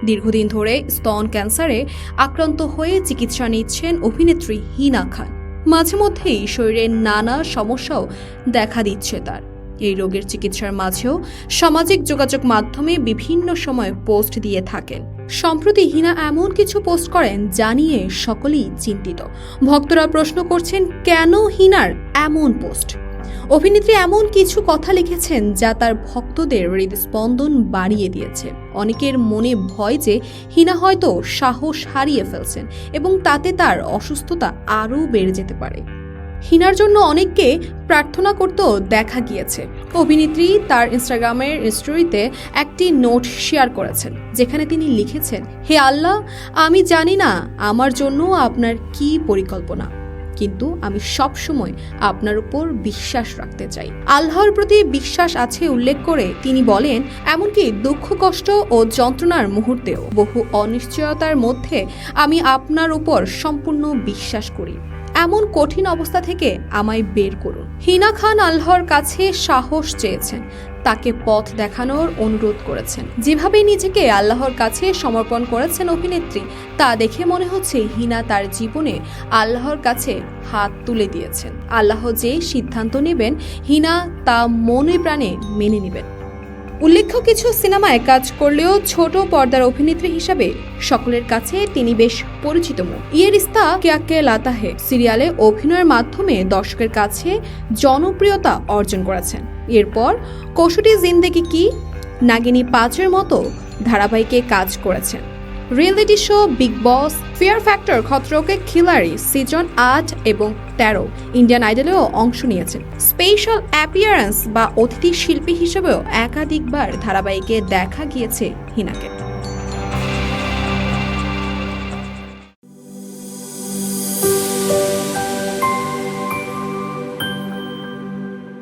দীর্ঘদিন ধরে স্তন ক্যান্সারে আক্রান্ত হয়ে চিকিৎসা নিচ্ছেন অভিনেত্রী হিনা খান। মাঝে মধ্যেই শরীরের নানা সমস্যাও দেখা দিচ্ছে তার। এই রোগের চিকিৎসার মাঝেও সামাজিক যোগাযোগ মাধ্যমে বিভিন্ন সময় পোস্ট দিয়ে থাকেন। সম্প্রতি হিনা এমন কিছু পোস্ট করেন যা নিয়ে সকলেই চিন্তিত। ভক্তরা প্রশ্ন করছেন, কেন হিনার এমন পোস্ট? অভিনেত্রী এমন কিছু কথা লিখেছেন যা তার ভক্তদের হৃদস্পন্দন বাড়িয়ে দিয়েছে। অনেকের মনে ভয় যে হিনা হয়তো সাহস হারিয়ে ফেলছেন এবং তাতে তার অসুস্থতা আরও বেড়ে যেতে পারে। হিনার জন্য অনেককে প্রার্থনা করতেও দেখা গিয়েছে। অভিনেত্রী তার ইনস্টাগ্রামের স্টোরিতে একটি নোট শেয়ার করেছেন, যেখানে তিনি লিখেছেন, হে আল্লাহ, আমি জানি না আমার জন্য আপনার কি পরিকল্পনা, কিন্তু আমি সব সময় আপনার উপর বিশ্বাস রাখতে চাই। আল্লাহর প্রতি বিশ্বাস আছে উল্লেখ করে তিনি বলেন, এমনকি দুঃখ কষ্ট ও যন্ত্রণার মুহূর্তেও বহু অনিশ্চয়তার মধ্যে আমি আপনার উপর সম্পূর্ণ বিশ্বাস করি। এমন কঠিন অবস্থা থেকে আমায় বের করুন। হিনা খান আল্লাহর কাছে সাহস চেয়েছেন, তাকে পথ দেখানোর অনুরোধ করেছেন। যেভাবে নিজেকে আল্লাহর কাছে সমর্পণ করেছেন অভিনেত্রী, তা দেখে মনে হচ্ছে হিনা তার জীবনে আল্লাহর কাছে হাত তুলে দিয়েছেন। আল্লাহ যে সিদ্ধান্ত নেবেন, হিনা তা মনে প্রাণে মেনে নেবেন। উল্লেখ্য, কিছু সিনেমায় কাজ করলেও ছোট পর্দার অভিনেত্রী হিসাবে সকলের কাছে তিনি বেশ পরিচিত মুখ। ইয়ে রিস্তা ক্যা কেহলাতা হে সিরিয়ালে অভিনয়ের মাধ্যমে দর্শকের কাছে জনপ্রিয়তা অর্জন করেছেন। এরপর কসুটি জিন্দেগি কি, নাগিনী 5-এর মতো ধারাবাহিকে কাজ করেছেন। রিয়েলিটি শো বিগ বস, ফিয়ার ফ্যাক্টর, খতরোকে খিলাড়ি সিজন 8 এবং 13, ইন্ডিয়ান আইডলেও অংশ নিয়েছেন। স্পেশাল অ্যাপিয়ারেন্স বা অতিথি শিল্পী হিসেবেও একাধিকবার ধারাবাহিকে দেখা গিয়েছে হিনাকে।